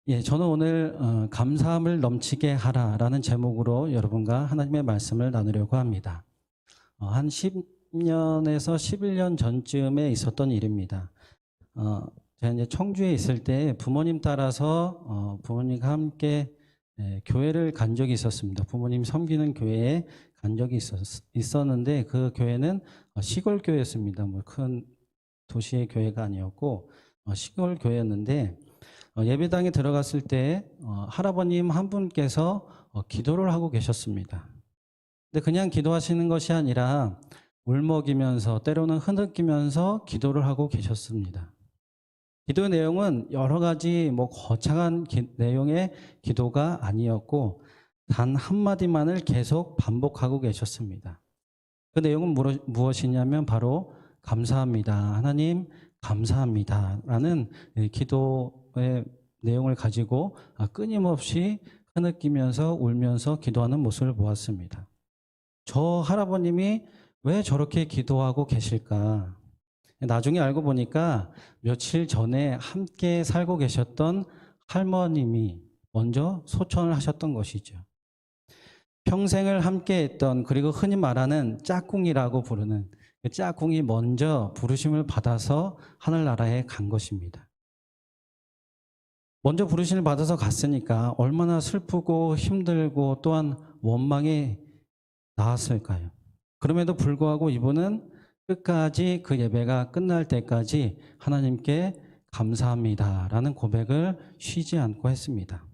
예, 저는 오늘 감사함을 넘치게 하라라는 제목으로 여러분과 하나님의 말씀을 나누려고 합니다. 한 10년에서 11년 전쯤에 있었던 일입니다. 제가 이제 청주에 있을 때 부모님 따라서 부모님과 함께 교회를 간 적이 있었습니다. 부모님 섬기는 교회에 간 적이 있었는데 그 교회는 시골 교회였습니다. 뭐 큰 도시의 교회가 아니었고 시골 교회였는데 예배당에 들어갔을 때 할아버님 한 분께서 기도를 하고 계셨습니다. 근데 그냥 기도하시는 것이 아니라 울먹이면서 때로는 흐느끼면서 기도를 하고 계셨습니다. 기도의 내용은 여러 가지 거창한 내용의 기도가 아니었고 단 한마디만을 계속 반복하고 계셨습니다. 그 내용은 무엇이냐면 바로 감사합니다. 하나님 감사합니다. 라는 기도의 내용을 가지고 끊임없이 흐느끼면서 울면서 기도하는 모습을 보았습니다. 저 할아버님이 왜 저렇게 기도하고 계실까? 나중에 알고 보니까 며칠 전에 함께 살고 계셨던 할머님이 먼저 소천을 하셨던 것이죠. 평생을 함께 했던, 그리고 흔히 말하는 짝꿍이라고 부르는 그 짝꿍이 먼저 부르심을 받아서 하늘나라에 간 것입니다. 먼저 부르심을 받아서 갔으니까 얼마나 슬프고 힘들고 또한 원망이 나왔을까요? 그럼에도 불구하고 이분은 끝까지 그 예배가 끝날 때까지 하나님께 감사합니다라는 고백을 쉬지 않고 했습니다.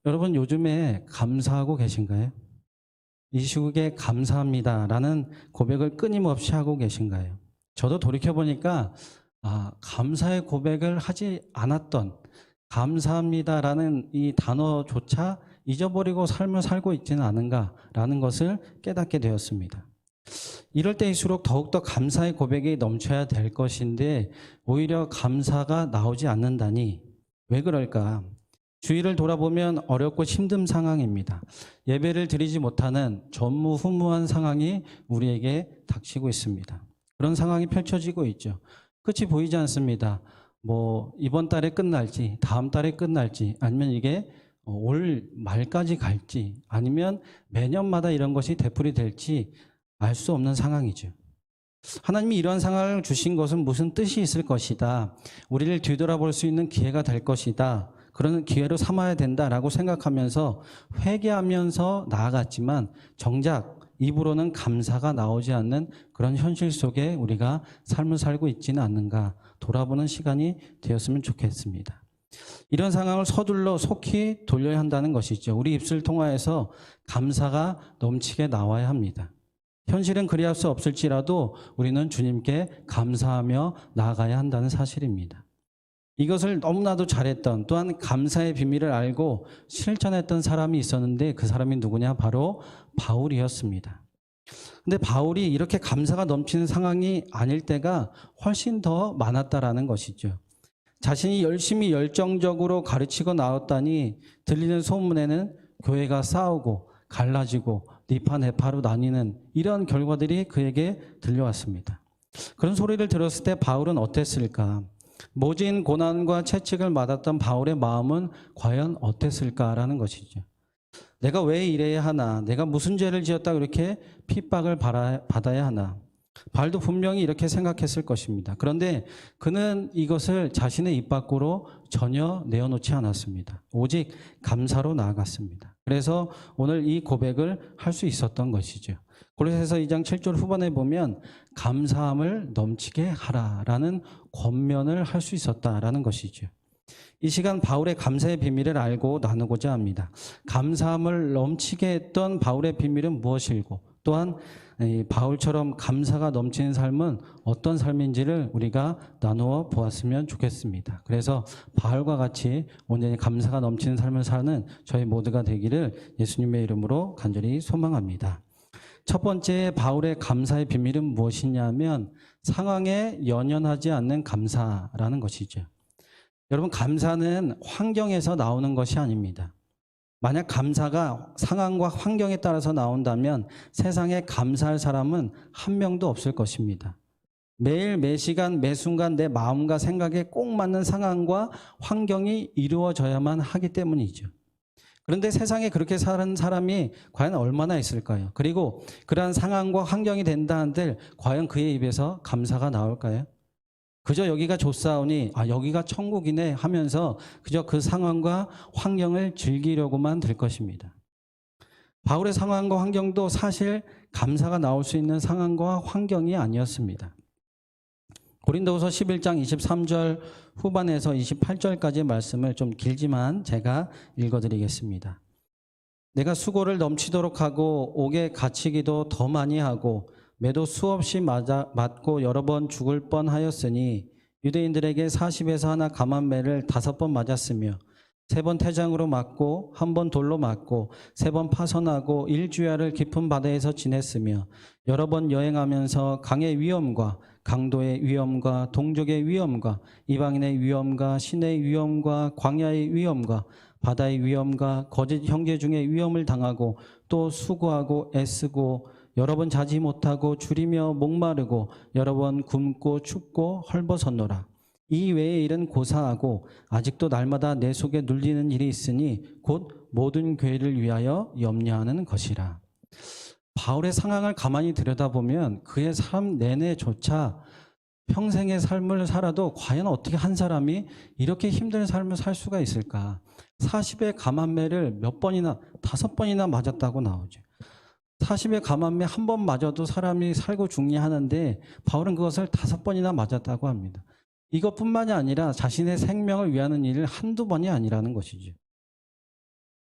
여러분 요즘에 감사하고 계신가요? 이 시국에 감사합니다라는 고백을 끊임없이 하고 계신가요? 저도 돌이켜보니까 감사의 고백을 하지 않았던, 감사합니다라는 이 단어조차 잊어버리고 삶을 살고 있지는 않은가라는 것을 깨닫게 되었습니다. 이럴 때일수록 더욱더 감사의 고백이 넘쳐야 될 것인데 오히려 감사가 나오지 않는다니 왜 그럴까? 주위를 돌아보면 어렵고 힘든 상황입니다. 예배를 드리지 못하는 전무후무한 상황이 우리에게 닥치고 있습니다. 그런 상황이 펼쳐지고 있죠. 끝이 보이지 않습니다. 이번 달에 끝날지, 다음 달에 끝날지, 아니면 이게 올 말까지 갈지, 아니면 매년마다 이런 것이 되풀이 될지 알 수 없는 상황이죠. 하나님이 이러한 상황을 주신 것은 무슨 뜻이 있을 것이다. 우리를 뒤돌아볼 수 있는 기회가 될 것이다. 그런 기회로 삼아야 된다라고 생각하면서 회개하면서 나아갔지만 정작 입으로는 감사가 나오지 않는 그런 현실 속에 우리가 삶을 살고 있지는 않는가 돌아보는 시간이 되었으면 좋겠습니다. 이런 상황을 서둘러 속히 돌려야 한다는 것이죠. 우리 입술을 통하여서 감사가 넘치게 나와야 합니다. 현실은 그리할 수 없을지라도 우리는 주님께 감사하며 나아가야 한다는 사실입니다. 이것을 너무나도 잘했던, 또한 감사의 비밀을 알고 실천했던 사람이 있었는데 그 사람이 누구냐? 바로 바울이었습니다. 근데 바울이 이렇게 감사가 넘치는 상황이 아닐 때가 훨씬 더 많았다라는 것이죠. 자신이 열심히 열정적으로 가르치고 나왔다니 들리는 소문에는 교회가 싸우고 갈라지고 니파네파로 나뉘는 이런 결과들이 그에게 들려왔습니다. 그런 소리를 들었을 때 바울은 어땠을까? 모진 고난과 채찍을 맞았던 바울의 마음은 과연 어땠을까라는 것이죠. 내가 왜 이래야 하나? 내가 무슨 죄를 지었다고 이렇게 핍박을 받아야 하나? 바울도 분명히 이렇게 생각했을 것입니다. 그런데 그는 이것을 자신의 입 밖으로 전혀 내어놓지 않았습니다. 오직 감사로 나아갔습니다. 그래서 오늘 이 고백을 할 수 있었던 것이죠. 골로새서 2장 7절 후반에 보면 감사함을 넘치게 하라라는 권면을 할 수 있었다라는 것이죠. 이 시간 바울의 감사의 비밀을 알고 나누고자 합니다. 감사함을 넘치게 했던 바울의 비밀은 무엇이고 또한 바울처럼 감사가 넘치는 삶은 어떤 삶인지를 우리가 나누어 보았으면 좋겠습니다. 그래서 바울과 같이 온전히 감사가 넘치는 삶을 사는 저희 모두가 되기를 예수님의 이름으로 간절히 소망합니다. 첫 번째 바울의 감사의 비밀은 무엇이냐면 상황에 연연하지 않는 감사라는 것이죠. 여러분, 감사는 환경에서 나오는 것이 아닙니다. 만약 감사가 상황과 환경에 따라서 나온다면 세상에 감사할 사람은 한 명도 없을 것입니다. 매일 매시간 매순간 내 마음과 생각에 꼭 맞는 상황과 환경이 이루어져야만 하기 때문이죠. 그런데 세상에 그렇게 사는 사람이 과연 얼마나 있을까요? 그리고 그러한 상황과 환경이 된다 한들 과연 그의 입에서 감사가 나올까요? 그저 여기가 좋사오니 여기가 천국이네 하면서 그저 그 상황과 환경을 즐기려고만 될 것입니다. 바울의 상황과 환경도 사실 감사가 나올 수 있는 상황과 환경이 아니었습니다. 고린도후서 11장 23절 후반에서 28절까지의 말씀을 좀 길지만 제가 읽어드리겠습니다. 내가 수고를 넘치도록 하고 옥에 갇히기도 더 많이 하고 매도 수없이 맞고 여러 번 죽을 뻔하였으니 유대인들에게 40에서 하나 감한매를 5번 맞았으며 3번 태장으로 맞고 1번 돌로 맞고 3번 파선하고 일주야를 깊은 바다에서 지냈으며 여러 번 여행하면서 강의 위험과 강도의 위험과 동족의 위험과 이방인의 위험과 신의 위험과 광야의 위험과 바다의 위험과 거짓 형제 중에 위험을 당하고 또 수고하고 애쓰고 여러 번 자지 못하고 줄이며 목마르고 여러 번 굶고 춥고 헐벗었노라. 이 외의 일은 고사하고 아직도 날마다 내 속에 눌리는 일이 있으니 곧 모든 교회를 위하여 염려하는 것이라. 바울의 상황을 가만히 들여다보면 그의 삶 내내조차 평생의 삶을 살아도 과연 어떻게 한 사람이 이렇게 힘든 삶을 살 수가 있을까? 40의 감한매를 몇 번이나 5번이나 맞았다고 나오죠. 40의 감한매 한 번 맞아도 사람이 살고 죽니 하는데 바울은 그것을 5번이나 맞았다고 합니다. 이것뿐만이 아니라 자신의 생명을 위하는 일을 한두 번이 아니라는 것이죠.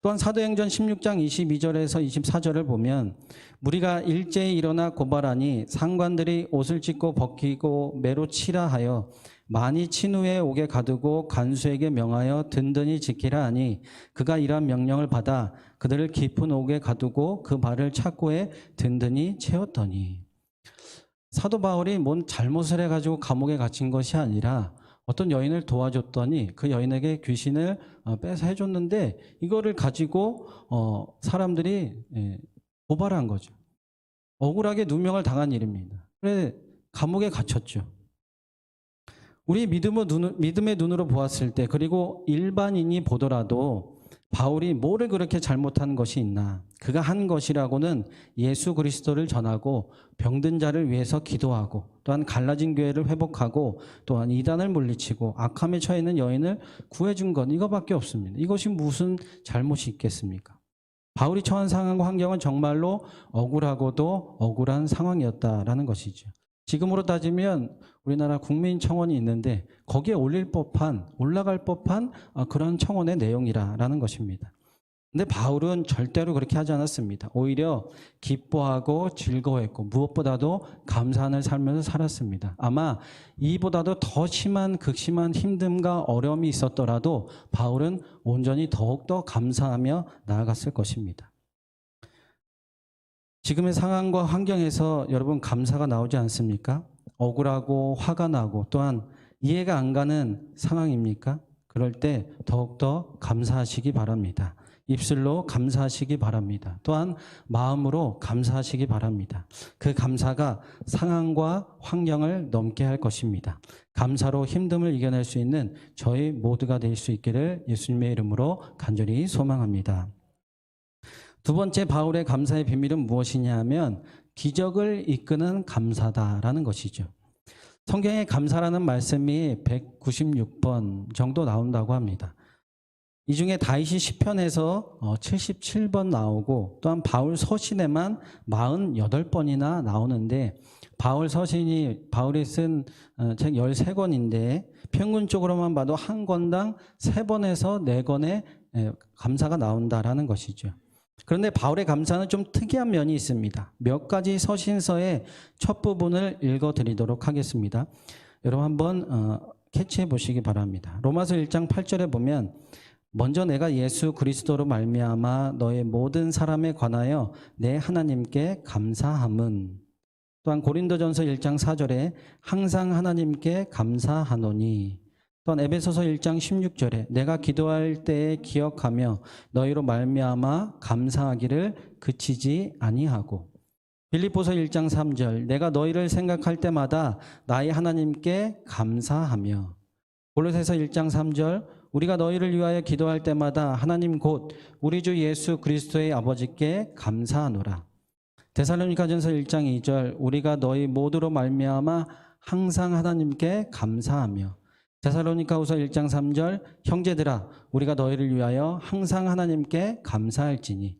또한 사도행전 16장 22절에서 24절을 보면 무리가 일제히 일어나 고발하니 상관들이 옷을 찢고 벗기고 매로 치라 하여 많이 친 후에 옥에 가두고 간수에게 명하여 든든히 지키라 하니 그가 이러한 명령을 받아 그들을 깊은 옥에 가두고 그 발을 착고에 든든히 채웠더니. 사도 바울이 뭔 잘못을 해가지고 감옥에 갇힌 것이 아니라 어떤 여인을 도와줬더니 그 여인에게 귀신을 빼서 해줬는데 이거를 가지고 사람들이 고발한 거죠. 억울하게 누명을 당한 일입니다. 그래 감옥에 갇혔죠. 우리 믿음의 눈으로 보았을 때 그리고 일반인이 보더라도 바울이 뭐를 그렇게 잘못한 것이 있나? 그가 한 것이라고는 예수 그리스도를 전하고 병든 자를 위해서 기도하고 또한 갈라진 교회를 회복하고 또한 이단을 물리치고 악함에 처해 있는 여인을 구해준 것 이거밖에 없습니다. 이것이 무슨 잘못이 있겠습니까? 바울이 처한 상황과 환경은 정말로 억울하고도 억울한 상황이었다라는 것이죠. 지금으로 따지면 우리나라 국민청원이 있는데 거기에 올라갈 법한 그런 청원의 내용이라는 것입니다. 근데 바울은 절대로 그렇게 하지 않았습니다. 오히려 기뻐하고 즐거워했고 무엇보다도 감사하는 삶을 살았습니다. 아마 이보다도 더 심한 극심한 힘듦과 어려움이 있었더라도 바울은 온전히 더욱더 감사하며 나아갔을 것입니다. 지금의 상황과 환경에서 여러분 감사가 나오지 않습니까? 억울하고 화가 나고 또한 이해가 안 가는 상황입니까? 그럴 때 더욱더 감사하시기 바랍니다. 입술로 감사하시기 바랍니다. 또한 마음으로 감사하시기 바랍니다. 그 감사가 상황과 환경을 넘게 할 것입니다. 감사로 힘듦을 이겨낼 수 있는 저희 모두가 될 수 있기를 예수님의 이름으로 간절히 소망합니다. 두 번째 바울의 감사의 비밀은 무엇이냐 하면 기적을 이끄는 감사다라는 것이죠. 성경에 감사라는 말씀이 196번 정도 나온다고 합니다. 이 중에 다윗이 시편에서 77번 나오고 또한 바울 서신에만 48번이나 나오는데 바울이 쓴 책 13권인데 평균적으로만 봐도 한 권당 3번에서 4권의 감사가 나온다라는 것이죠. 그런데 바울의 감사는 좀 특이한 면이 있습니다. 몇 가지 서신서의 첫 부분을 읽어드리도록 하겠습니다. 여러분 한번 캐치해 보시기 바랍니다. 로마서 1장 8절에 보면 먼저 내가 예수 그리스도로 말미암아 너의 모든 사람에 관하여 내 하나님께 감사함은 또한 고린도전서 1장 4절에 항상 하나님께 감사하노니 또한 에베소서 1장 16절에 내가 기도할 때에 기억하며 너희로 말미암아 감사하기를 그치지 아니하고 빌립보서 1장 3절 내가 너희를 생각할 때마다 나의 하나님께 감사하며. 골로새서 1장 3절 우리가 너희를 위하여 기도할 때마다 하나님 곧 우리 주 예수 그리스도의 아버지께 감사하노라. 데살로니가전서 1장 2절 우리가 너희 모두로 말미암아 항상 하나님께 감사하며. 데살로니가후서 1장 3절 형제들아 우리가 너희를 위하여 항상 하나님께 감사할지니.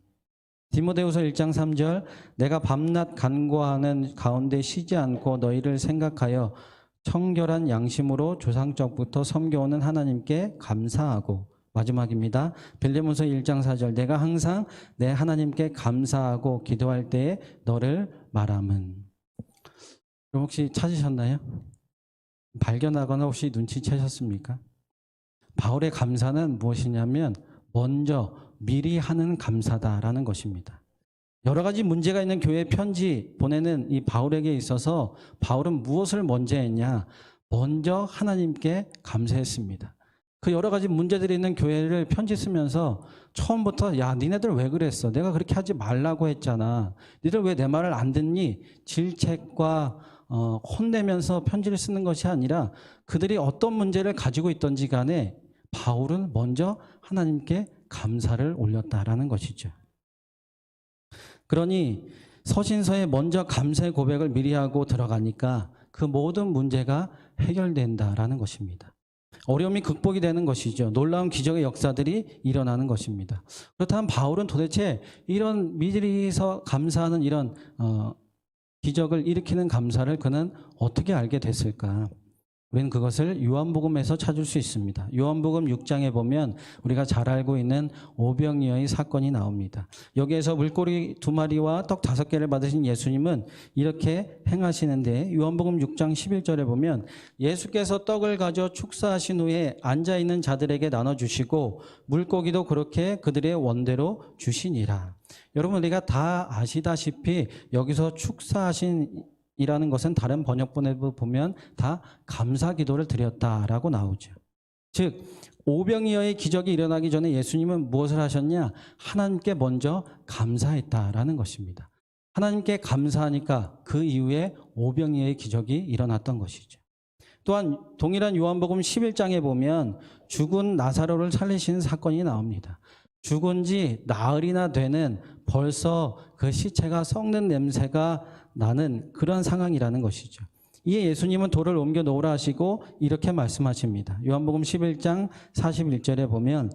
디모데후서 1장 3절 내가 밤낮 간구하는 가운데 쉬지 않고 너희를 생각하여 청결한 양심으로 조상적부터 섬겨오는 하나님께 감사하고. 마지막입니다. 빌레몬서 1장 4절 내가 항상 내 하나님께 감사하고 기도할 때에 너를 말함은. 그럼 혹시 찾으셨나요? 발견하거나 혹시 눈치채셨습니까? 바울의 감사는 무엇이냐면 먼저 미리 하는 감사다라는 것입니다. 여러 가지 문제가 있는 교회 편지 보내는 이 바울에게 있어서 바울은 무엇을 먼저 했냐? 먼저 하나님께 감사했습니다. 그 여러 가지 문제들이 있는 교회를 편지 쓰면서 처음부터 야 니네들 왜 그랬어? 내가 그렇게 하지 말라고 했잖아. 니들 왜 내 말을 안 듣니? 질책과 혼내면서 편지를 쓰는 것이 아니라 그들이 어떤 문제를 가지고 있던지 간에 바울은 먼저 하나님께 감사를 올렸다라는 것이죠. 그러니 서신서에 먼저 감사의 고백을 미리 하고 들어가니까 그 모든 문제가 해결된다라는 것입니다. 어려움이 극복이 되는 것이죠. 놀라운 기적의 역사들이 일어나는 것입니다. 그렇다면 바울은 도대체 이런 미리서 감사하는 이런 기적을 일으키는 감사를 그는 어떻게 알게 됐을까? 우리는 그것을 요한복음에서 찾을 수 있습니다. 요한복음 6장에 보면 우리가 잘 알고 있는 오병이어의 사건이 나옵니다. 여기에서 물고기 2마리와 떡 5개를 받으신 예수님은 이렇게 행하시는데 요한복음 6장 11절에 보면 예수께서 떡을 가져 축사하신 후에 앉아있는 자들에게 나눠주시고 물고기도 그렇게 그들의 원대로 주시니라. 여러분 우리가 다 아시다시피 여기서 축사하신 이라는 것은 다른 번역본에 보면 다 감사 기도를 드렸다라고 나오죠. 즉 오병이어의 기적이 일어나기 전에 예수님은 무엇을 하셨냐? 하나님께 먼저 감사했다라는 것입니다. 하나님께 감사하니까 그 이후에 오병이어의 기적이 일어났던 것이죠. 또한 동일한 요한복음 11장에 보면 죽은 나사로를 살리시는 사건이 나옵니다. 죽은 지 나흘이나 되는 벌써 그 시체가 썩는 냄새가 나는 그런 상황이라는 것이죠. 이에 예수님은 돌을 옮겨 놓으라 하시고 이렇게 말씀하십니다. 요한복음 11장 41절에 보면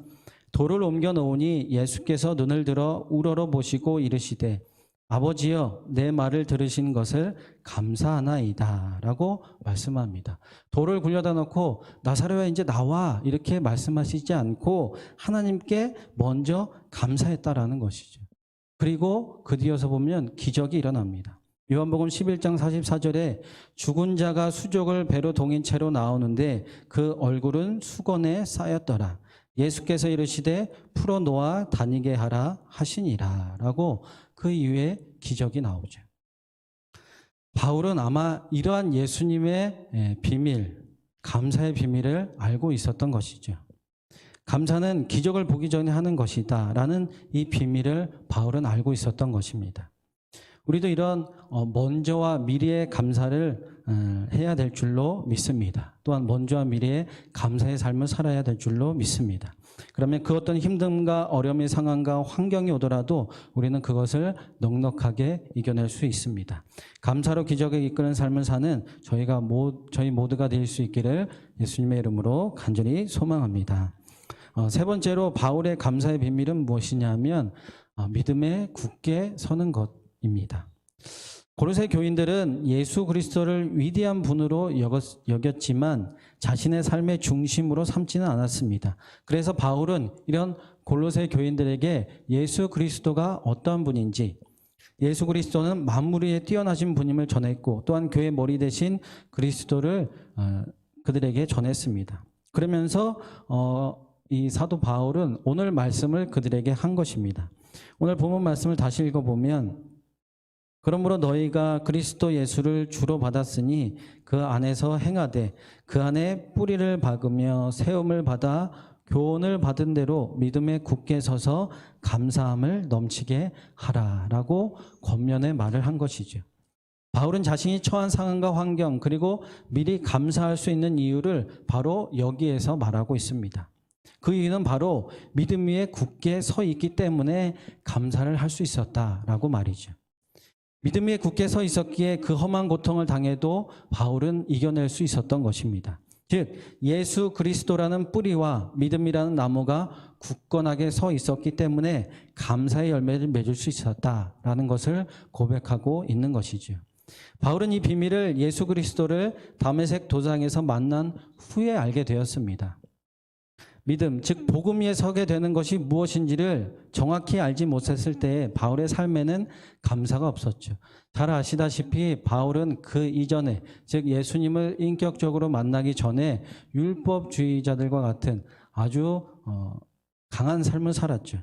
돌을 옮겨 놓으니 예수께서 눈을 들어 우러러 보시고 이르시되 아버지여 내 말을 들으신 것을 감사하나이다 라고 말씀합니다. 돌을 굴려다 놓고 나사로야 이제 나와 이렇게 말씀하시지 않고 하나님께 먼저 감사했다라는 것이죠. 그리고 그 뒤에서 보면 기적이 일어납니다. 요한복음 11장 44절에 죽은 자가 수족을 배로 동인 채로 나오는데 그 얼굴은 수건에 쌓였더라. 예수께서 이르시되 풀어놓아 다니게 하라 하시니라 라고 그 이후에 기적이 나오죠. 바울은 아마 이러한 예수님의 비밀, 감사의 비밀을 알고 있었던 것이죠. 감사는 기적을 보기 전에 하는 것이다 라는 이 비밀을 바울은 알고 있었던 것입니다. 우리도 이런 먼저와 미래의 감사를 해야 될 줄로 믿습니다. 또한 먼저와 미래의 감사의 삶을 살아야 될 줄로 믿습니다. 그러면 그 어떤 힘듦과 어려움의 상황과 환경이 오더라도 우리는 그것을 넉넉하게 이겨낼 수 있습니다. 감사로 기적을 이끄는 삶을 사는 저희 모두가 될 수 있기를 예수님의 이름으로 간절히 소망합니다. 세 번째로 바울의 감사의 비밀은 무엇이냐면 믿음에 굳게 서는 것입니다. 고로새 교인들은 예수 그리스도를 위대한 분으로 여겼지만 자신의 삶의 중심으로 삼지는 않았습니다. 그래서 바울은 이런 고로새 교인들에게 예수 그리스도가 어떠한 분인지, 예수 그리스도는 만물 위에 뛰어나신 분임을 전했고 또한 교회 머리 대신 그리스도를 그들에게 전했습니다. 그러면서 이 사도 바울은 오늘 말씀을 그들에게 한 것입니다. 오늘 본문 말씀을 다시 읽어보면 그러므로 너희가 그리스도 예수를 주로 받았으니 그 안에서 행하되 그 안에 뿌리를 박으며 세움을 받아 교훈을 받은 대로 믿음에 굳게 서서 감사함을 넘치게 하라라고 권면의 말을 한 것이죠. 바울은 자신이 처한 상황과 환경 그리고 미리 감사할 수 있는 이유를 바로 여기에서 말하고 있습니다. 그 이유는 바로 믿음 위에 굳게 서 있기 때문에 감사를 할 수 있었다라고 말이죠. 믿음 위에 굳게 서 있었기에 그 험한 고통을 당해도 바울은 이겨낼 수 있었던 것입니다. 즉 예수 그리스도라는 뿌리와 믿음이라는 나무가 굳건하게 서 있었기 때문에 감사의 열매를 맺을 수 있었다라는 것을 고백하고 있는 것이죠. 바울은 이 비밀을 예수 그리스도를 다메섹 도상에서 만난 후에 알게 되었습니다. 믿음, 즉 복음 위에 서게 되는 것이 무엇인지를 정확히 알지 못했을 때 바울의 삶에는 감사가 없었죠. 잘 아시다시피 바울은 그 이전에, 즉 예수님을 인격적으로 만나기 전에 율법주의자들과 같은 아주 강한 삶을 살았죠.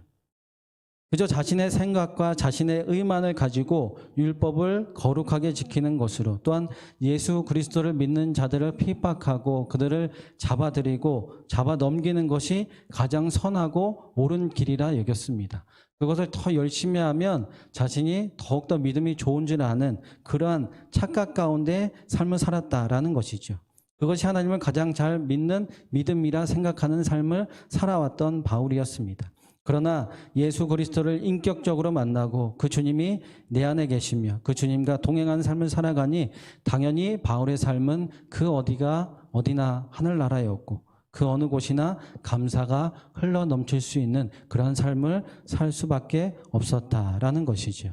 그저 자신의 생각과 자신의 의만을 가지고 율법을 거룩하게 지키는 것으로, 또한 예수 그리스도를 믿는 자들을 핍박하고 그들을 잡아들이고 잡아넘기는 것이 가장 선하고 옳은 길이라 여겼습니다. 그것을 더 열심히 하면 자신이 더욱더 믿음이 좋은 줄 아는 그러한 착각 가운데 삶을 살았다라는 것이죠. 그것이 하나님을 가장 잘 믿는 믿음이라 생각하는 삶을 살아왔던 바울이었습니다. 그러나 예수 그리스도를 인격적으로 만나고 그 주님이 내 안에 계시며 그 주님과 동행하는 삶을 살아가니 당연히 바울의 삶은 그 어디나 하늘나라였고 그 어느 곳이나 감사가 흘러 넘칠 수 있는 그러한 삶을 살 수밖에 없었다라는 것이죠.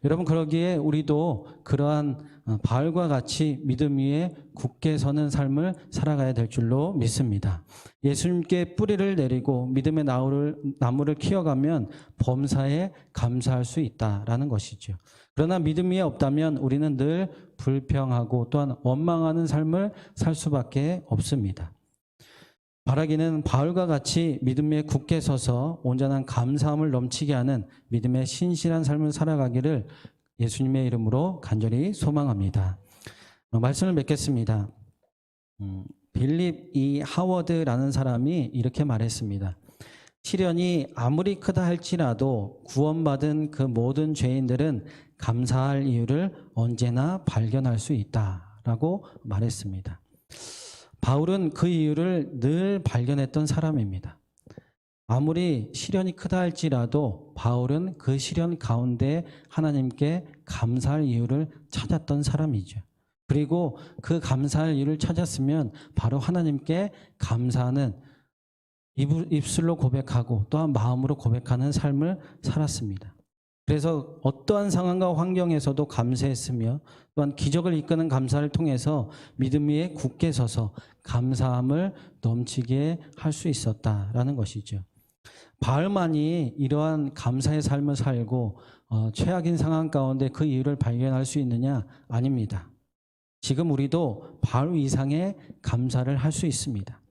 여러분, 그러기에 우리도 그러한 바울과 같이 믿음 위에 굳게 서는 삶을 살아가야 될 줄로 믿습니다. 예수님께 뿌리를 내리고 믿음의 나무를 키워가면 범사에 감사할 수 있다라는 것이죠. 그러나 믿음 위에 없다면 우리는 늘 불평하고 또한 원망하는 삶을 살 수밖에 없습니다. 바라기는 바울과 같이 믿음 위에 굳게 서서 온전한 감사함을 넘치게 하는 믿음의 신실한 삶을 살아가기를 예수님의 이름으로 간절히 소망합니다. 말씀을 맺겠습니다. 빌립 E. 하워드라는 사람이 이렇게 말했습니다. 시련이 아무리 크다 할지라도 구원받은 그 모든 죄인들은 감사할 이유를 언제나 발견할 수 있다라고 말했습니다. 바울은 그 이유를 늘 발견했던 사람입니다. 아무리 시련이 크다 할지라도 바울은 그 시련 가운데 하나님께 감사할 이유를 찾았던 사람이죠. 그리고 그 감사할 이유를 찾았으면 바로 하나님께 감사하는 입술로 고백하고 또한 마음으로 고백하는 삶을 살았습니다. 그래서 어떠한 상황과 환경에서도 감사했으며 또한 기적을 이끄는 감사를 통해서 믿음 위에 굳게 서서 감사함을 넘치게 할 수 있었다라는 것이죠. 바울만이 이러한 감사의 삶을 살고 최악인 상황 가운데 그 이유를 발견할 수 있느냐? 아닙니다. 지금 우리도 바울 이상의 감사를 할 수 있습니다.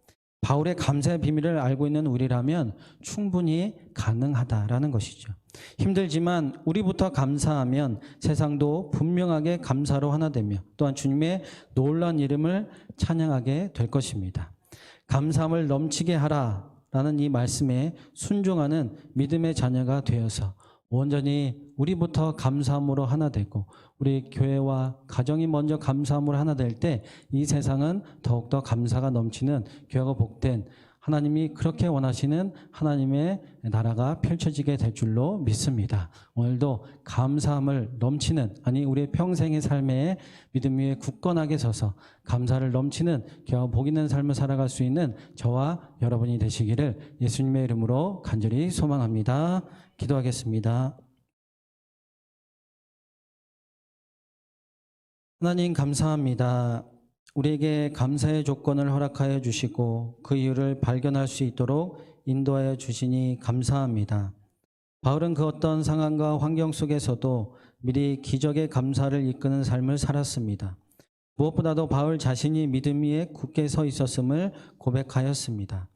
바울의 감사의 비밀을 알고 있는 우리라면 충분히 가능하다라는 것이죠. 힘들지만 우리부터 감사하면 세상도 분명하게 감사로 하나 되며 또한 주님의 놀라운 이름을 찬양하게 될 것입니다. 감사함을 넘치게 하라라는 이 말씀에 순종하는 믿음의 자녀가 되어서 온전히 우리부터 감사함으로 하나 되고 우리 교회와 가정이 먼저 감사함으로 하나 될 때 이 세상은 더욱더 감사가 넘치는 교회가 복된 하나님이 그렇게 원하시는 하나님의 나라가 펼쳐지게 될 줄로 믿습니다. 오늘도 감사함을 넘치는 우리의 평생의 삶에 믿음 위에 굳건하게 서서 감사를 넘치는 교회가 복 있는 삶을 살아갈 수 있는 저와 여러분이 되시기를 예수님의 이름으로 간절히 소망합니다. 기도하겠습니다. 하나님 감사합니다. 우리에게 감사의 조건을 허락하여 주시고 그 이유를 발견할 수 있도록 인도하여 주시니 감사합니다. 바울은 그 어떤 상황과 환경 속에서도 미리 기적의 감사를 이끄는 삶을 살았습니다. 무엇보다도 바울 자신이 믿음 위에 굳게 서 있었음을 고백하였습니다.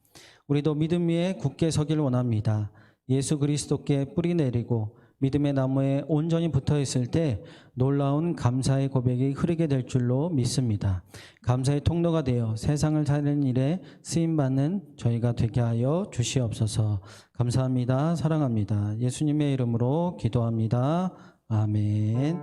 우리도 믿음 위에 굳게 서길 원합니다. 예수 그리스도께 뿌리 내리고 믿음의 나무에 온전히 붙어 있을 때 놀라운 감사의 고백이 흐르게 될 줄로 믿습니다. 감사의 통로가 되어 세상을 살리는 일에 쓰임받는 저희가 되게 하여 주시옵소서. 감사합니다. 사랑합니다. 예수님의 이름으로 기도합니다. 아멘.